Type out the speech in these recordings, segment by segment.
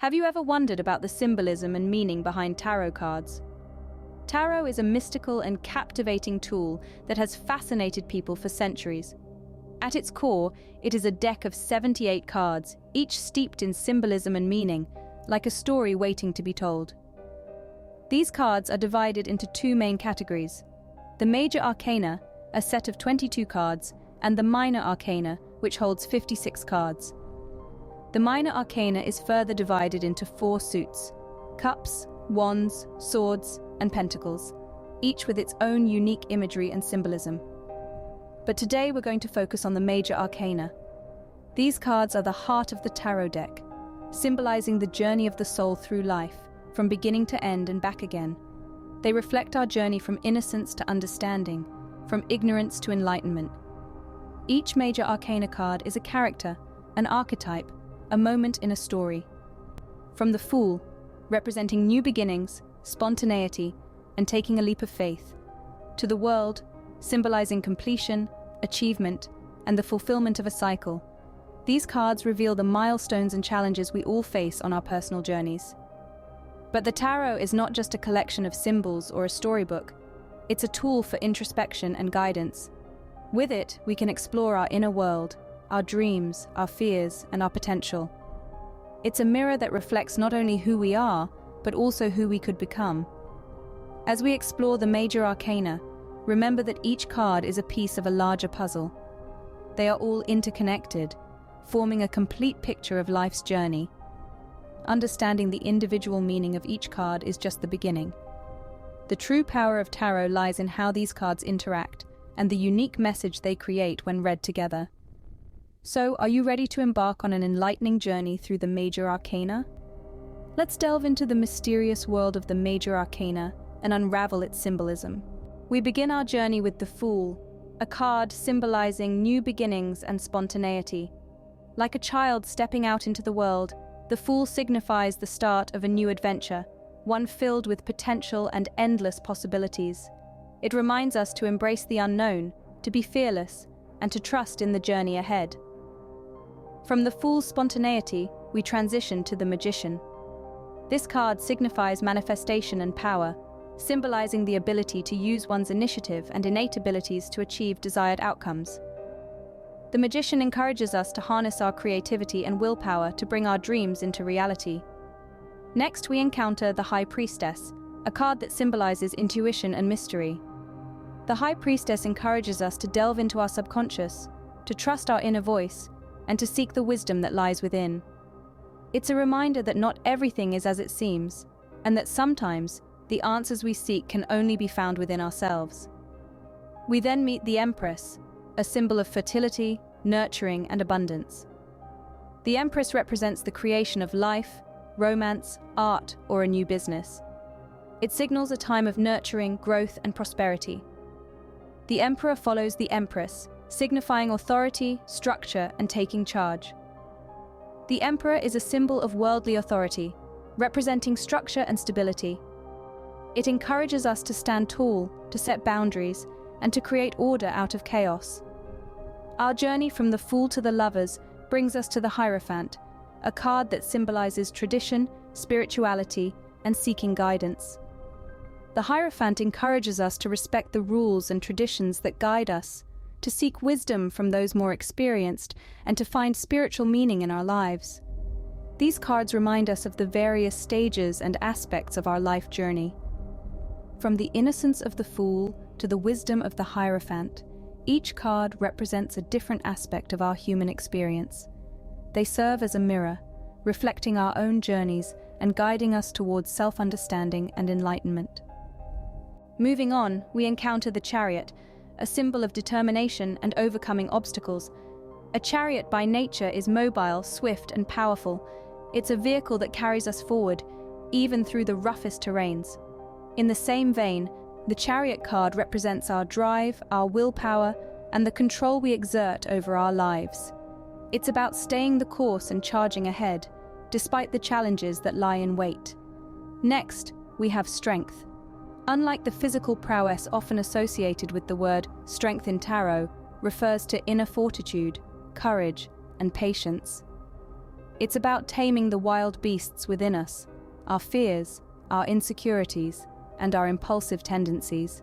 Have you ever wondered about the symbolism and meaning behind tarot cards? Tarot is a mystical and captivating tool that has fascinated people for centuries. At its core, it is a deck of 78 cards, each steeped in symbolism and meaning, like a story waiting to be told. These cards are divided into two main categories: the Major Arcana, a set of 22 cards, and the Minor Arcana, which holds 56 cards. The Minor Arcana is further divided into 4 suits: cups, wands, swords, and pentacles, each with its own unique imagery and symbolism. But today we're going to focus on the Major Arcana. These cards are the heart of the tarot deck, symbolizing the journey of the soul through life, from beginning to end and back again. They reflect our journey from innocence to understanding, from ignorance to enlightenment. Each Major Arcana card is a character, an archetype, a moment in a story. From the Fool, representing new beginnings, spontaneity, and taking a leap of faith, to the World, symbolizing completion, achievement, and the fulfillment of a cycle. These cards reveal the milestones and challenges we all face on our personal journeys. But the tarot is not just a collection of symbols or a storybook. It's a tool for introspection and guidance. With it, we can explore our inner world, our dreams, our fears, and our potential. It's a mirror that reflects not only who we are, but also who we could become. As we explore the Major Arcana, remember that each card is a piece of a larger puzzle. They are all interconnected, forming a complete picture of life's journey. Understanding the individual meaning of each card is just the beginning. The true power of tarot lies in how these cards interact and the unique message they create when read together. So, are you ready to embark on an enlightening journey through the Major Arcana? Let's delve into the mysterious world of the Major Arcana and unravel its symbolism. We begin our journey with the Fool, a card symbolizing new beginnings and spontaneity. Like a child stepping out into the world, the Fool signifies the start of a new adventure, one filled with potential and endless possibilities. It reminds us to embrace the unknown, to be fearless, and to trust in the journey ahead. From the Fool's spontaneity, we transition to the Magician. This card signifies manifestation and power, symbolizing the ability to use one's initiative and innate abilities to achieve desired outcomes. The Magician encourages us to harness our creativity and willpower to bring our dreams into reality. Next, we encounter the High Priestess, a card that symbolizes intuition and mystery. The High Priestess encourages us to delve into our subconscious, to trust our inner voice, and to seek the wisdom that lies within. It's a reminder that not everything is as it seems, and that sometimes the answers we seek can only be found within ourselves. We then meet the Empress, a symbol of fertility, nurturing, and abundance. The Empress represents the creation of life, romance, art, or a new business. It signals a time of nurturing, growth, and prosperity. The Emperor follows the Empress, signifying authority, structure, and taking charge. The Emperor is a symbol of worldly authority, representing structure and stability. It encourages us to stand tall, to set boundaries, and to create order out of chaos. Our journey from the Fool to the Lovers brings us to the Hierophant, a card that symbolizes tradition, spirituality, and seeking guidance. The Hierophant encourages us to respect the rules and traditions that guide us, to seek wisdom from those more experienced, and to find spiritual meaning in our lives. These cards remind us of the various stages and aspects of our life journey. From the innocence of the Fool to the wisdom of the Hierophant, each card represents a different aspect of our human experience. They serve as a mirror, reflecting our own journeys and guiding us towards self-understanding and enlightenment. Moving on, we encounter the Chariot, a symbol of determination and overcoming obstacles. A chariot by nature is mobile, swift, and powerful. It's a vehicle that carries us forward, even through the roughest terrains. In the same vein, the Chariot card represents our drive, our willpower, and the control we exert over our lives. It's about staying the course and charging ahead, despite the challenges that lie in wait. Next, we have Strength. Unlike the physical prowess often associated with the word, strength in tarot refers to inner fortitude, courage, and patience. It's about taming the wild beasts within us, our fears, our insecurities, and our impulsive tendencies.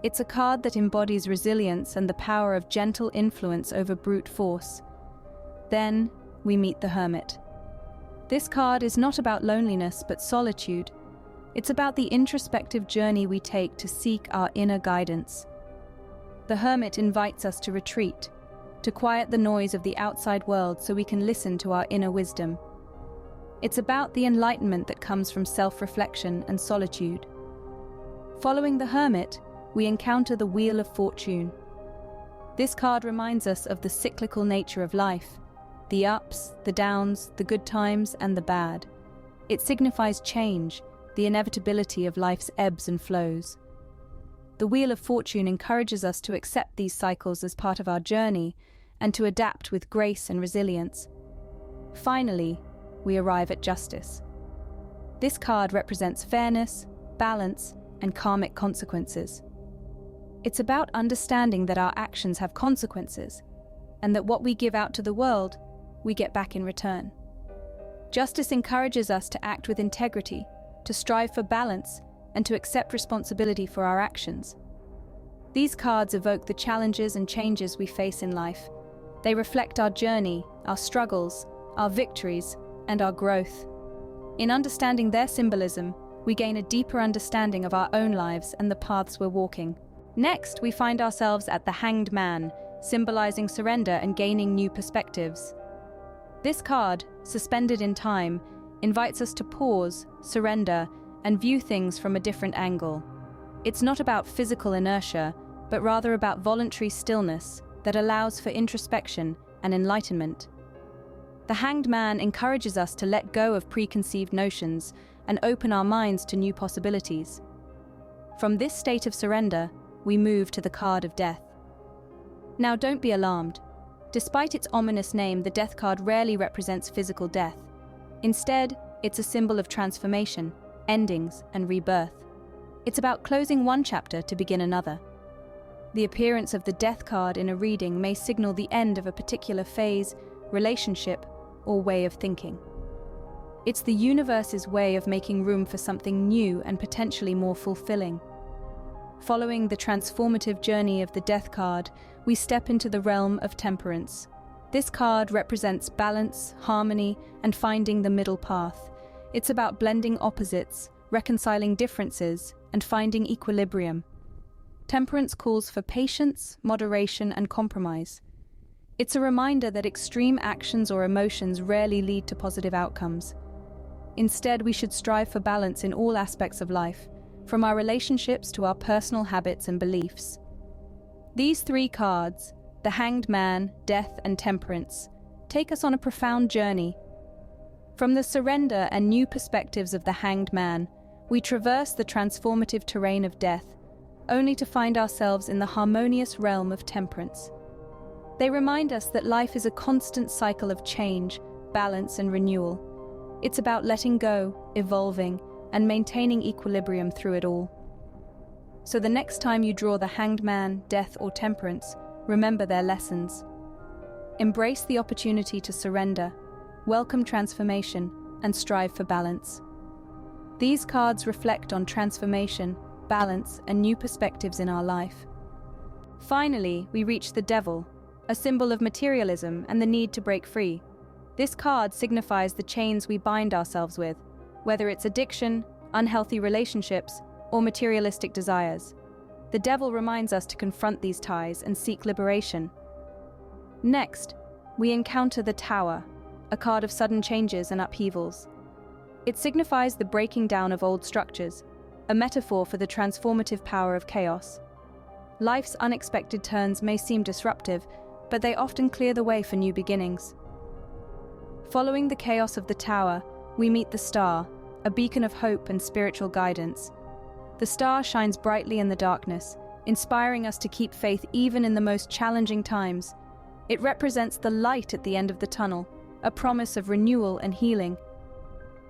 It's a card that embodies resilience and the power of gentle influence over brute force. Then we meet the Hermit. This card is not about loneliness but solitude. It's about the introspective journey we take to seek our inner guidance. The Hermit invites us to retreat, to quiet the noise of the outside world so we can listen to our inner wisdom. It's about the enlightenment that comes from self-reflection and solitude. Following the Hermit, we encounter the Wheel of Fortune. This card reminds us of the cyclical nature of life, the ups, the downs, the good times, and the bad. It signifies change, the inevitability of life's ebbs and flows. The Wheel of Fortune encourages us to accept these cycles as part of our journey and to adapt with grace and resilience. Finally, we arrive at Justice. This card represents fairness, balance, and karmic consequences. It's about understanding that our actions have consequences, and that what we give out to the world, we get back in return. Justice encourages us to act with integrity, to strive for balance, and to accept responsibility for our actions. These cards evoke the challenges and changes we face in life. They reflect our journey, our struggles, our victories, and our growth. In understanding their symbolism, we gain a deeper understanding of our own lives and the paths we're walking. Next, we find ourselves at the Hanged Man, symbolizing surrender and gaining new perspectives. This card, suspended in time, invites us to pause, surrender, and view things from a different angle. It's not about physical inertia, but rather about voluntary stillness that allows for introspection and enlightenment. The Hanged Man encourages us to let go of preconceived notions and open our minds to new possibilities. From this state of surrender, we move to the card of Death. Now, don't be alarmed. Despite its ominous name, the Death card rarely represents physical death. Instead, it's a symbol of transformation, endings, and rebirth. It's about closing one chapter to begin another. The appearance of the Death card in a reading may signal the end of a particular phase, relationship, or way of thinking. It's the universe's way of making room for something new and potentially more fulfilling. Following the transformative journey of the Death card, we step into the realm of Temperance. This card represents balance, harmony, and finding the middle path. It's about blending opposites, reconciling differences, and finding equilibrium. Temperance calls for patience, moderation, and compromise. It's a reminder that extreme actions or emotions rarely lead to positive outcomes. Instead, we should strive for balance in all aspects of life, from our relationships to our personal habits and beliefs. These three cards, the Hanged Man, Death, and Temperance, take us on a profound journey. From the surrender and new perspectives of the Hanged Man, we traverse the transformative terrain of death, only to find ourselves in the harmonious realm of Temperance. They remind us that life is a constant cycle of change, balance, and renewal. It's about letting go, evolving, and maintaining equilibrium through it all. So the next time you draw the Hanged Man, Death, or Temperance, remember their lessons. Embrace the opportunity to surrender, welcome transformation, and strive for balance. These cards reflect on transformation, balance, and new perspectives in our life. Finally, we reach the Devil, a symbol of materialism and the need to break free. This card signifies the chains we bind ourselves with, whether it's addiction, unhealthy relationships, or materialistic desires. The Devil reminds us to confront these ties and seek liberation. Next, we encounter the Tower, a card of sudden changes and upheavals. It signifies the breaking down of old structures, a metaphor for the transformative power of chaos. Life's unexpected turns may seem disruptive, but they often clear the way for new beginnings. Following the chaos of the Tower, we meet the Star, a beacon of hope and spiritual guidance. The star shines brightly in the darkness, inspiring us to keep faith even in the most challenging times. It represents the light at the end of the tunnel, a promise of renewal and healing.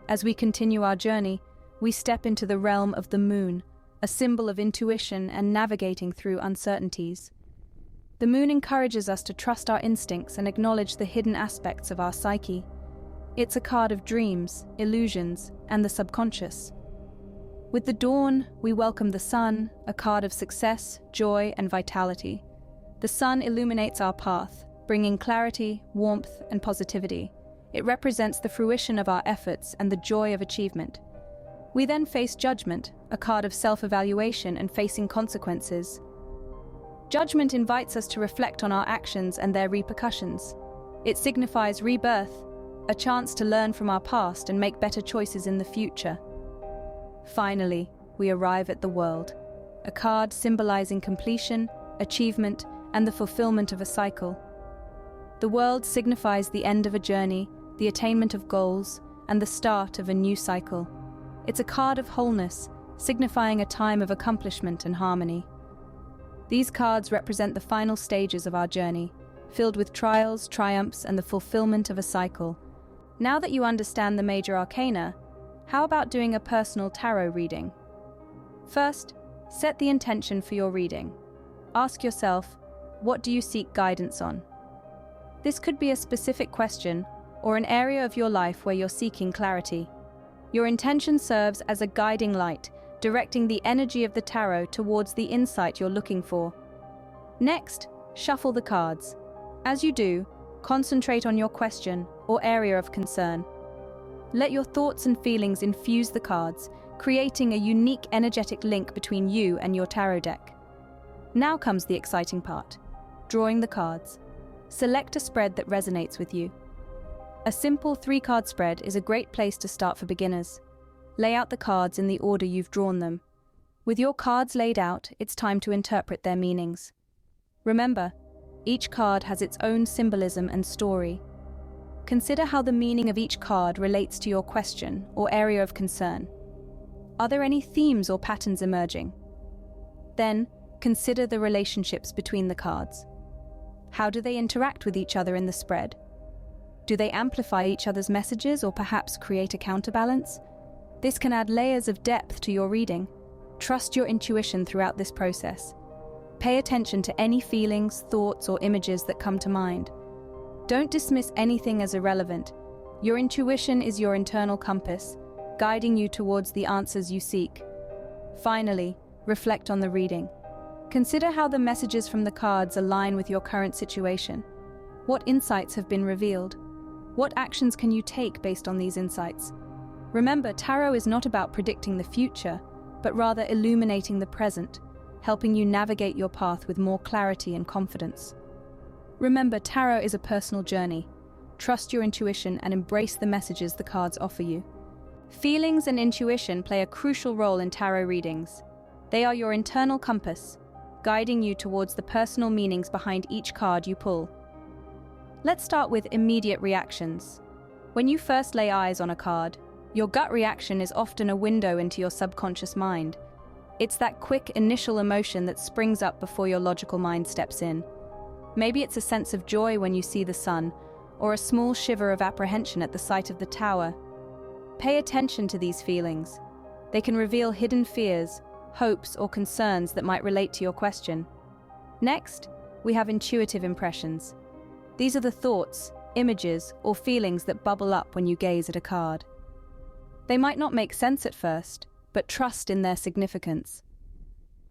As we continue our journey, we step into the realm of the Moon, a symbol of intuition and navigating through uncertainties. The Moon encourages us to trust our instincts and acknowledge the hidden aspects of our psyche. It's a card of dreams, illusions, and the subconscious. With the dawn, we welcome the sun, a card of success, joy, and vitality. The sun illuminates our path, bringing clarity, warmth, and positivity. It represents the fruition of our efforts and the joy of achievement. We then face judgment, a card of self-evaluation and facing consequences. Judgment invites us to reflect on our actions and their repercussions. It signifies rebirth, a chance to learn from our past and make better choices in the future. Finally, we arrive at the world, a card symbolizing completion, achievement, and the fulfillment of a cycle. The world signifies the end of a journey, the attainment of goals, and the start of a new cycle. It's a card of wholeness, signifying a time of accomplishment and harmony. These cards represent the final stages of our journey, filled with trials, triumphs, and the fulfillment of a cycle. Now that you understand the Major Arcana, how about doing a personal tarot reading? First, set the intention for your reading. Ask yourself, what do you seek guidance on? This could be a specific question or an area of your life where you're seeking clarity. Your intention serves as a guiding light, directing the energy of the tarot towards the insight you're looking for. Next, shuffle the cards. As you do, concentrate on your question or area of concern. Let your thoughts and feelings infuse the cards, creating a unique energetic link between you and your tarot deck. Now comes the exciting part, drawing the cards. Select a spread that resonates with you. A simple 3-card spread is a great place to start for beginners. Lay out the cards in the order you've drawn them. With your cards laid out, it's time to interpret their meanings. Remember, each card has its own symbolism and story. Consider how the meaning of each card relates to your question or area of concern. Are there any themes or patterns emerging? Then, consider the relationships between the cards. How do they interact with each other in the spread? Do they amplify each other's messages or perhaps create a counterbalance? This can add layers of depth to your reading. Trust your intuition throughout this process. Pay attention to any feelings, thoughts, or images that come to mind. Don't dismiss anything as irrelevant. Your intuition is your internal compass, guiding you towards the answers you seek. Finally, reflect on the reading. Consider how the messages from the cards align with your current situation. What insights have been revealed? What actions can you take based on these insights? Remember, tarot is not about predicting the future, but rather illuminating the present, helping you navigate your path with more clarity and confidence. Remember, tarot is a personal journey. Trust your intuition and embrace the messages the cards offer you. Feelings and intuition play a crucial role in tarot readings. They are your internal compass, guiding you towards the personal meanings behind each card you pull. Let's start with immediate reactions. When you first lay eyes on a card, your gut reaction is often a window into your subconscious mind. It's that quick initial emotion that springs up before your logical mind steps in. Maybe it's a sense of joy when you see the sun, or a small shiver of apprehension at the sight of the tower. Pay attention to these feelings. They can reveal hidden fears, hopes, or concerns that might relate to your question. Next, we have intuitive impressions. These are the thoughts, images, or feelings that bubble up when you gaze at a card. They might not make sense at first, but trust in their significance.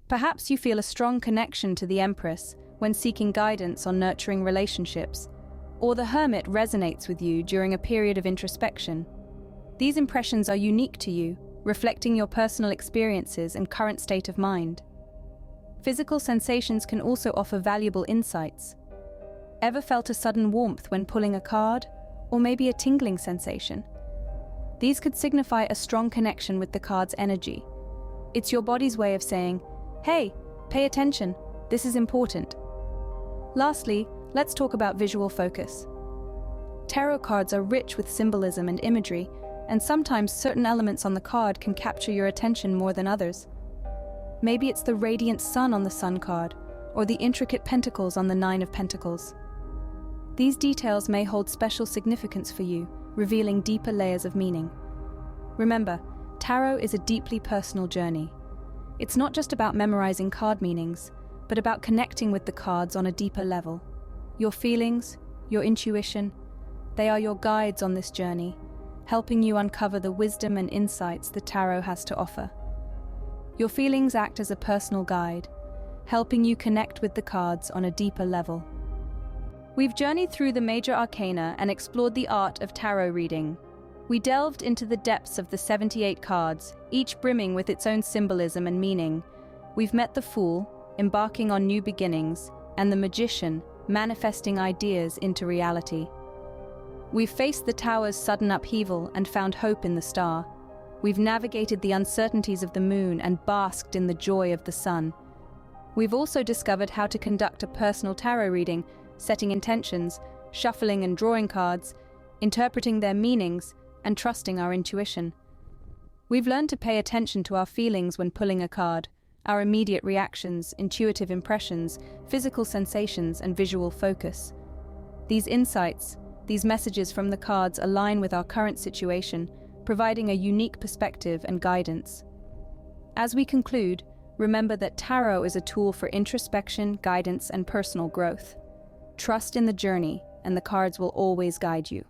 Perhaps you feel a strong connection to the Empress when seeking guidance on nurturing relationships, or the Hermit resonates with you during a period of introspection. These impressions are unique to you, reflecting your personal experiences and current state of mind. Physical sensations can also offer valuable insights. Ever felt a sudden warmth when pulling a card, or maybe a tingling sensation? These could signify a strong connection with the card's energy. It's your body's way of saying, "Hey, pay attention, this is important." Lastly, let's talk about visual focus. Tarot cards are rich with symbolism and imagery, and sometimes certain elements on the card can capture your attention more than others. Maybe it's the radiant sun on the Sun card, or the intricate pentacles on the Nine of Pentacles. These details may hold special significance for you, revealing deeper layers of meaning. Remember, tarot is a deeply personal journey. It's not just about memorizing card meanings, but about connecting with the cards on a deeper level. Your feelings, your intuition, They are your guides on this journey, helping you uncover the wisdom and insights the tarot has to offer. Your feelings act as a personal guide, helping you connect with the cards on a deeper level. We've journeyed through the Major Arcana and explored the art of tarot reading. We delved into the depths of the 78 cards, each brimming with its own symbolism and meaning. We've met the Fool, embarking on new beginnings, and the Magician, manifesting ideas into reality. We've faced the Tower's sudden upheaval and found hope in the Star. We've navigated the uncertainties of the Moon and basked in the joy of the Sun. We've also discovered how to conduct a personal tarot reading, setting intentions, shuffling and drawing cards, interpreting their meanings, and trusting our intuition. We've learned to pay attention to our feelings when pulling a card, our immediate reactions, intuitive impressions, physical sensations, and visual focus. These insights, these messages from the cards align with our current situation, providing a unique perspective and guidance. As we conclude, remember that tarot is a tool for introspection, guidance, and personal growth. Trust in the journey, and the cards will always guide you.